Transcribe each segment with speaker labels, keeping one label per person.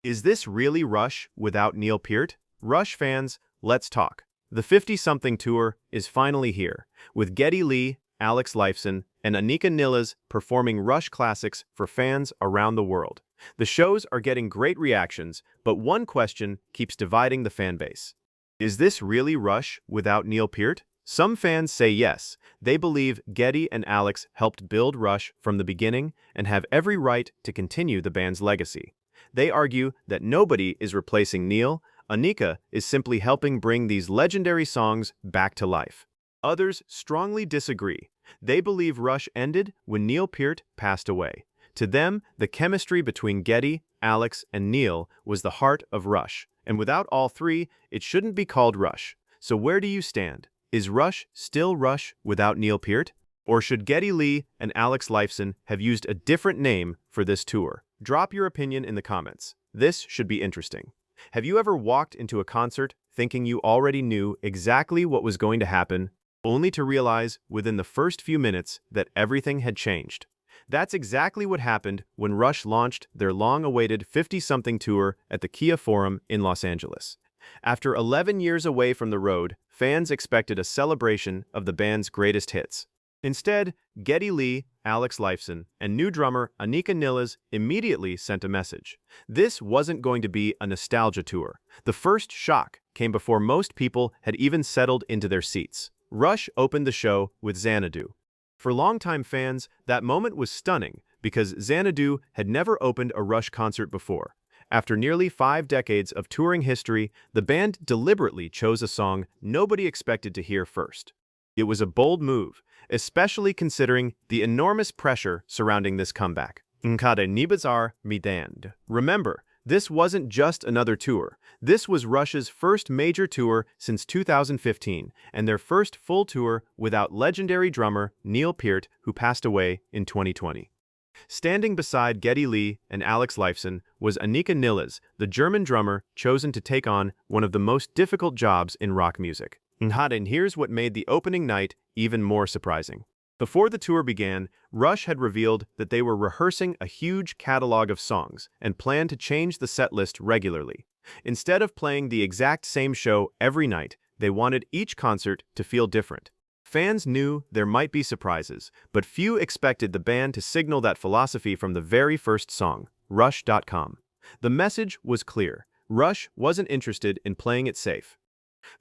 Speaker 1: Is this really Rush without Neil Peart? Rush fans, let's talk. The 50-something tour is finally here, with Geddy Lee, Alex Lifeson, and Anika Nilles performing Rush classics for fans around the world. The shows are getting great reactions, but one question keeps dividing the fan base. Is this really Rush without Neil Peart? Some fans say yes. They believe Geddy and Alex helped build Rush from the beginning and have every right to continue the band's legacy. They argue that nobody is replacing Neil. Anika is simply helping bring these legendary songs back to life. Others strongly disagree. They believe Rush ended when Neil Peart passed away. To them, the chemistry between Geddy, Alex, and Neil was the heart of Rush, and without all three, it shouldn't be called Rush. So where do you stand? Is Rush still Rush without Neil Peart? Or should Geddy Lee and Alex Lifeson have used a different name for this tour? Drop your opinion in the comments. This should be interesting. Have you ever walked into a concert thinking you already knew exactly what was going to happen, only to realize within the first few minutes that everything had changed? That's exactly what happened when Rush launched their long-awaited 50-something tour at the Kia Forum in Los Angeles. After 11 years away from the road, fans expected a celebration of the band's greatest hits. Instead, Geddy Lee, Alex Lifeson, and new drummer Anika Nilles immediately sent a message. This wasn't going to be a nostalgia tour. The first shock came before most people had even settled into their seats. Rush opened the show with Xanadu. For longtime fans, that moment was stunning because Xanadu had never opened a Rush concert before. After nearly 5 decades of touring history, the band deliberately chose a song nobody expected to hear first. It was a bold move, especially considering the enormous pressure surrounding this comeback. Nkade Nibazar Midand. Remember, this wasn't just another tour. This was Rush's first major tour since 2015, and their first full tour without legendary drummer Neil Peart, who passed away in 2020. Standing beside Geddy Lee and Alex Lifeson was Anika Nilles, the German drummer chosen to take on one of the most difficult jobs in rock music. And here's what made the opening night even more surprising. Before the tour began, Rush had revealed that they were rehearsing a huge catalog of songs and planned to change the set list regularly. Instead of playing the exact same show every night, they wanted each concert to feel different. Fans knew there might be surprises, but few expected the band to signal that philosophy from the very first song, Rush.com. The message was clear. Rush wasn't interested in playing it safe.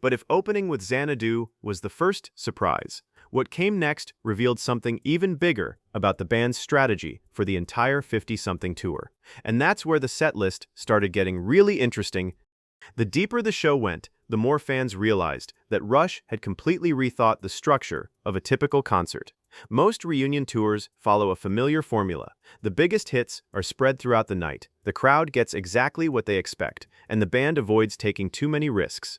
Speaker 1: But if opening with Xanadu was the first surprise, what came next revealed something even bigger about the band's strategy for the entire 50-something tour. And that's where the set list started getting really interesting. The deeper the show went, the more fans realized that Rush had completely rethought the structure of a typical concert. Most reunion tours follow a familiar formula. The biggest hits are spread throughout the night, the crowd gets exactly what they expect, and the band avoids taking too many risks.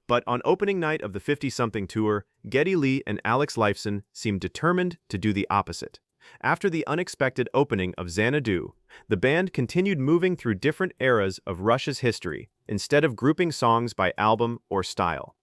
Speaker 1: But on opening night of the 50-something tour, Geddy Lee and Alex Lifeson seemed determined to do the opposite. After the unexpected opening of Xanadu, the band continued moving through different eras of Rush's history, instead of grouping songs by album or style.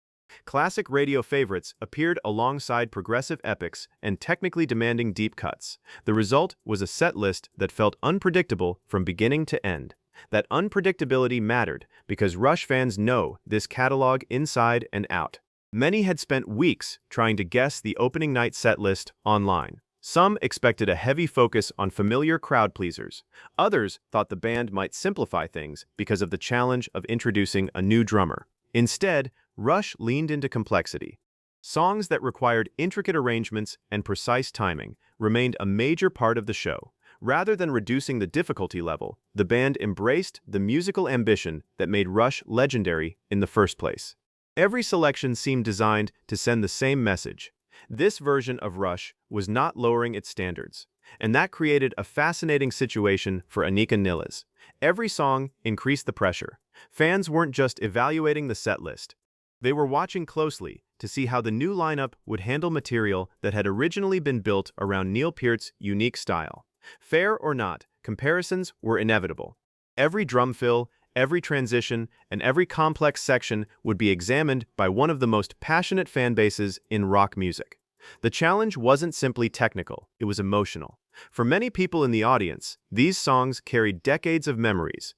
Speaker 1: Classic radio favorites appeared alongside progressive epics and technically demanding deep cuts. The result was a set list that felt unpredictable from beginning to end. That unpredictability mattered because Rush fans know this catalog inside and out. Many had spent weeks trying to guess the opening night set list online. Some expected a heavy focus on familiar crowd pleasers. Others thought the band might simplify things because of the challenge of introducing a new drummer. Instead, Rush leaned into complexity. Songs that required intricate arrangements and precise timing remained a major part of the show. Rather than reducing the difficulty level, the band embraced the musical ambition that made Rush legendary in the first place. Every selection seemed designed to send the same message. This version of Rush was not lowering its standards, and that created a fascinating situation for Anika Nilles. Every song increased the pressure. Fans weren't just evaluating the set list. They were watching closely to see how the new lineup would handle material that had originally been built around Neil Peart's unique style. Fair or not, comparisons were inevitable. Every drum fill, every transition, and every complex section would be examined by one of the most passionate fan bases in rock music. The challenge wasn't simply technical, it was emotional. For many people in the audience, these songs carried decades of memories.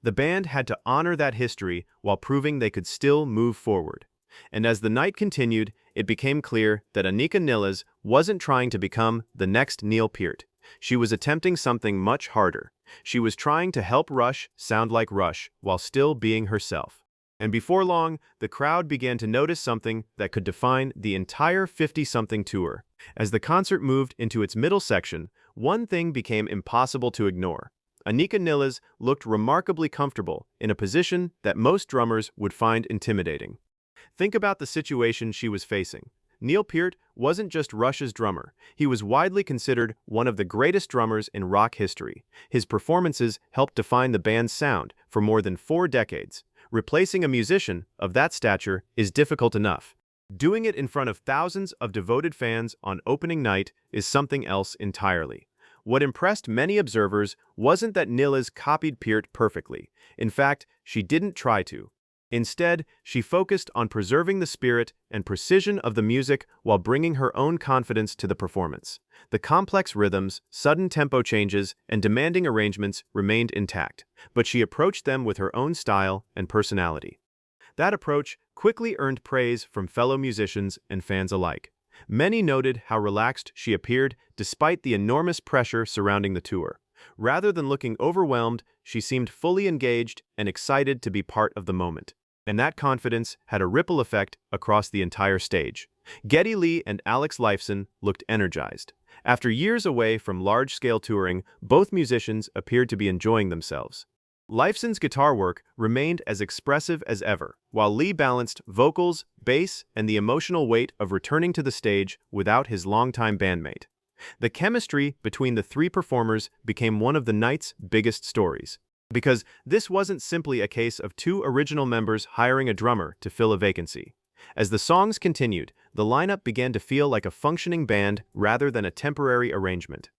Speaker 1: The band had to honor that history while proving they could still move forward. And as the night continued, it became clear that Anika Nilles wasn't trying to become the next Neil Peart. She was attempting something much harder. She was trying to help Rush sound like Rush while still being herself. And before long, the crowd began to notice something that could define the entire 50-something tour. As the concert moved into its middle section, one thing became impossible to ignore. Anika Nilles looked remarkably comfortable in a position that most drummers would find intimidating. Think about the situation she was facing. Neil Peart wasn't just Rush's drummer. He was widely considered one of the greatest drummers in rock history. His performances helped define the band's sound for more than 4 decades. Replacing a musician of that stature is difficult enough. Doing it in front of thousands of devoted fans on opening night is something else entirely. What impressed many observers wasn't that Nilles copied Peart perfectly. In fact, she didn't try to. Instead, she focused on preserving the spirit and precision of the music while bringing her own confidence to the performance. The complex rhythms, sudden tempo changes, and demanding arrangements remained intact, but she approached them with her own style and personality. That approach quickly earned praise from fellow musicians and fans alike. Many noted how relaxed she appeared despite the enormous pressure surrounding the tour. Rather than looking overwhelmed, she seemed fully engaged and excited to be part of the moment. And that confidence had a ripple effect across the entire stage. Geddy and Lifeson looked energized. After years away from large-scale touring, both musicians appeared to be enjoying themselves. Lifeson's guitar work remained as expressive as ever, while Lee balanced vocals, bass, and the emotional weight of returning to the stage without his longtime bandmate. The chemistry between the 3 performers became one of the night's biggest stories, because this wasn't simply a case of 2 original members hiring a drummer to fill a vacancy. As the songs continued, the lineup began to feel like a functioning band rather than a temporary arrangement.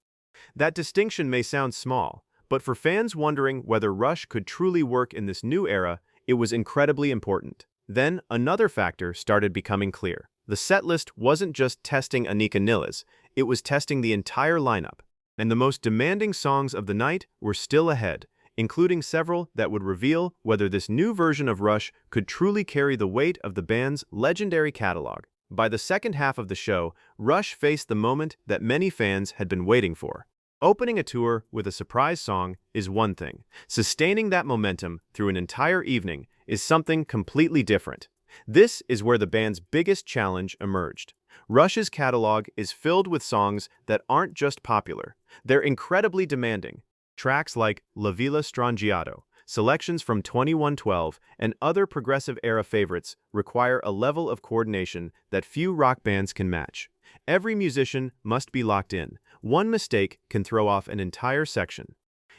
Speaker 1: That distinction may sound small, but for fans wondering whether Rush could truly work in this new era, it was incredibly important. Then, another factor started becoming clear. The setlist wasn't just testing Anika Nilles, it was testing the entire lineup. And the most demanding songs of the night were still ahead, including several that would reveal whether this new version of Rush could truly carry the weight of the band's legendary catalog. By the second half of the show, Rush faced the moment that many fans had been waiting for. Opening a tour with a surprise song is one thing. Sustaining that momentum through an entire evening is something completely different. This is where the band's biggest challenge emerged. Rush's catalog is filled with songs that aren't just popular. They're incredibly demanding. Tracks like La Villa Strangiato, selections from 2112, and other progressive-era favorites require a level of coordination that few rock bands can match. Every musician must be locked in. One mistake can throw off an entire section.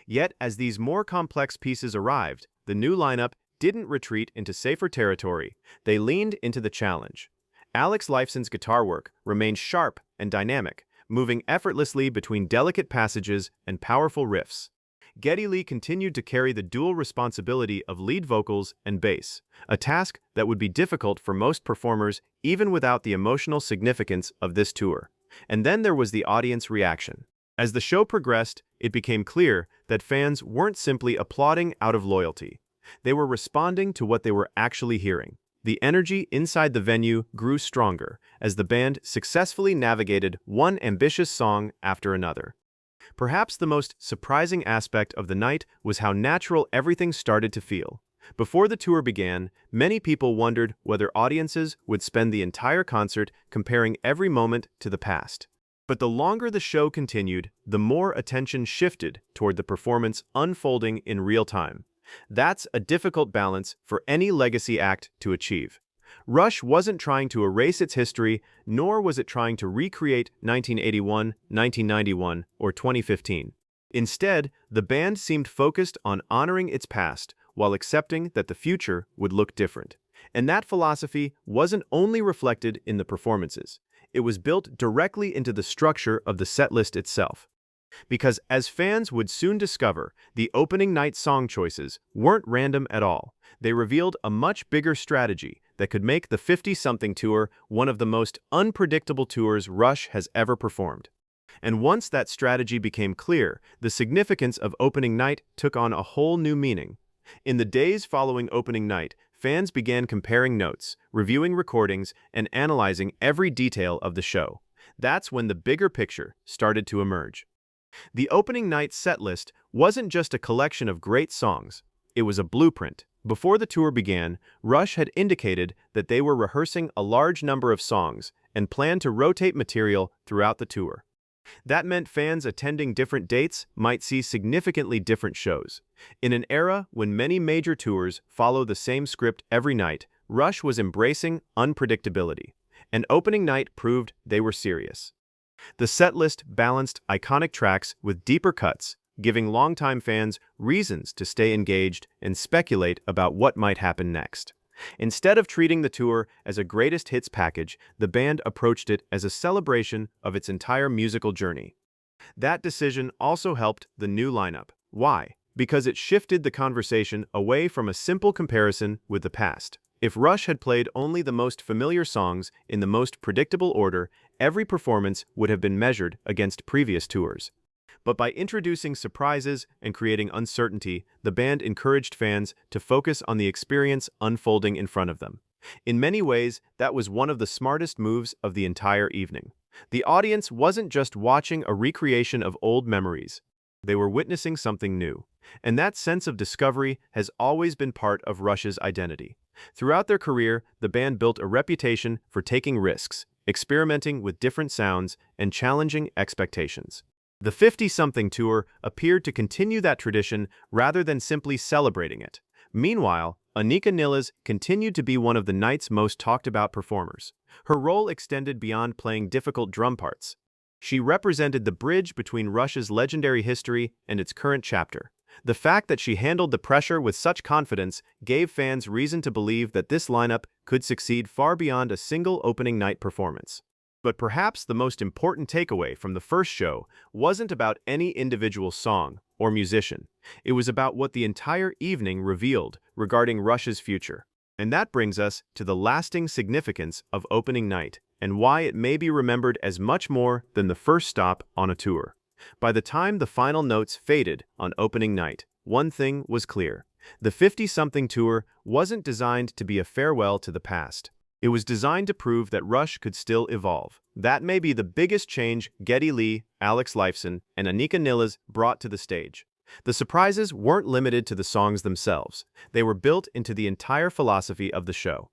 Speaker 1: Yet, as these more complex pieces arrived, the new lineup didn't retreat into safer territory. They leaned into the challenge. Lifeson's guitar work remained sharp and dynamic, moving effortlessly between delicate passages and powerful riffs. Geddy continued to carry the dual responsibility of lead vocals and bass, a task that would be difficult for most performers even without the emotional significance of this tour. And then there was the audience reaction. As the show progressed, it became clear that fans weren't simply applauding out of loyalty. They were responding to what they were actually hearing. The energy inside the venue grew stronger as the band successfully navigated one ambitious song after another. Perhaps the most surprising aspect of the night was how natural everything started to feel. Before the tour began, many people wondered whether audiences would spend the entire concert comparing every moment to the past. But the longer the show continued, the more attention shifted toward the performance unfolding in real time. That's a difficult balance for any legacy act to achieve. Rush wasn't trying to erase its history, nor was it trying to recreate 1981, 1991, or 2015. Instead, the band seemed focused on honoring its past while accepting that the future would look different. And that philosophy wasn't only reflected in the performances. It was built directly into the structure of the setlist itself. Because, as fans would soon discover, the opening night song choices weren't random at all. They revealed a much bigger strategy that could make the 50-something tour one of the most unpredictable tours Rush has ever performed. And once that strategy became clear, the significance of opening night took on a whole new meaning. In the days following opening night, fans began comparing notes, reviewing recordings, and analyzing every detail of the show. That's when the bigger picture started to emerge. The opening night setlist wasn't just a collection of great songs, it was a blueprint. Before the tour began, Rush had indicated that they were rehearsing a large number of songs and planned to rotate material throughout the tour. That meant fans attending different dates might see significantly different shows. In an era when many major tours follow the same script every night, Rush was embracing unpredictability, and opening night proved they were serious. The setlist balanced iconic tracks with deeper cuts, giving longtime fans reasons to stay engaged and speculate about what might happen next. Instead of treating the tour as a greatest hits package, the band approached it as a celebration of its entire musical journey. That decision also helped the new lineup. Why? Because it shifted the conversation away from a simple comparison with the past. If Rush had played only the most familiar songs in the most predictable order, every performance would have been measured against previous tours. But by introducing surprises and creating uncertainty, the band encouraged fans to focus on the experience unfolding in front of them. In many ways, that was one of the smartest moves of the entire evening. The audience wasn't just watching a recreation of old memories. They were witnessing something new. And that sense of discovery has always been part of Rush's identity. Throughout their career, the band built a reputation for taking risks, experimenting with different sounds, and challenging expectations. The 50-something tour appeared to continue that tradition rather than simply celebrating it. Meanwhile, Anika Nilles continued to be one of the night's most talked-about performers. Her role extended beyond playing difficult drum parts. She represented the bridge between Rush's legendary history and its current chapter. The fact that she handled the pressure with such confidence gave fans reason to believe that this lineup could succeed far beyond a single opening night performance. But perhaps the most important takeaway from the first show wasn't about any individual song or musician. It was about what the entire evening revealed regarding Rush's future. And that brings us to the lasting significance of opening night and why it may be remembered as much more than the first stop on a tour. By the time the final notes faded on opening night, one thing was clear. The 50-something tour wasn't designed to be a farewell to the past. It was designed to prove that Rush could still evolve. That may be the biggest change Geddy, Lifeson, and Anika Nilles brought to the stage. The surprises weren't limited to the songs themselves. They were built into the entire philosophy of the show.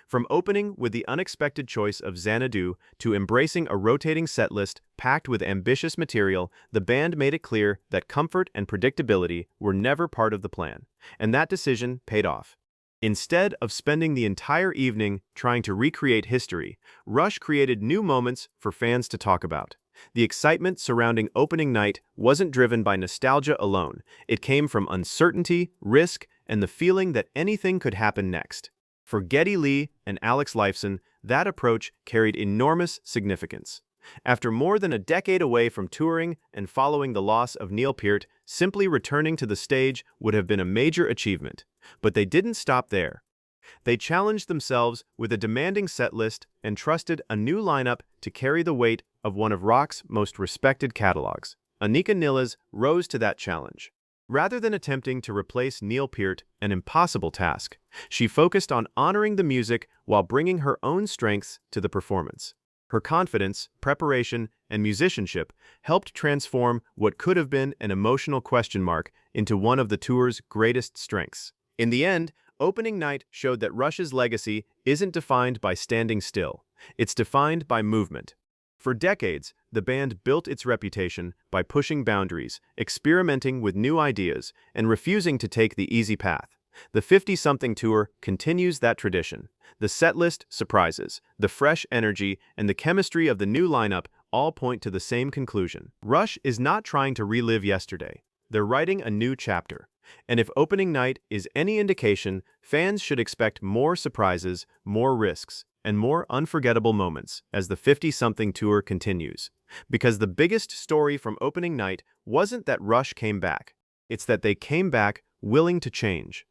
Speaker 1: From opening with the unexpected choice of Xanadu to embracing a rotating setlist packed with ambitious material, the band made it clear that comfort and predictability were never part of the plan. And that decision paid off. Instead of spending the entire evening trying to recreate history, Rush created new moments for fans to talk about. The excitement surrounding opening night wasn't driven by nostalgia alone. It came from uncertainty, risk, and the feeling that anything could happen next. For Geddy and Lifeson, that approach carried enormous significance. After more than a decade away from touring and following the loss of Nilles, simply returning to the stage would have been a major achievement. But they didn't stop there. They challenged themselves with a demanding set list and trusted a new lineup to carry the weight of one of rock's most respected catalogs. Anika Nilles rose to that challenge. Rather than attempting to replace Nilles, an impossible task, she focused on honoring the music while bringing her own strengths to the performance. Her confidence, preparation, and musicianship helped transform what could have been an emotional question mark into one of the tour's greatest strengths. In the end, opening night showed that Rush's legacy isn't defined by standing still. It's defined by movement. For decades, the band built its reputation by pushing boundaries, experimenting with new ideas, and refusing to take the easy path. The 50-something tour continues that tradition. The setlist surprises, the fresh energy, and the chemistry of the new lineup all point to the same conclusion. Rush is not trying to relive yesterday. They're writing a new chapter. And if opening night is any indication, fans should expect more surprises, more risks, and more unforgettable moments as the 50-something tour continues. Because the biggest story from opening night wasn't that Rush came back. It's that they came back willing to change.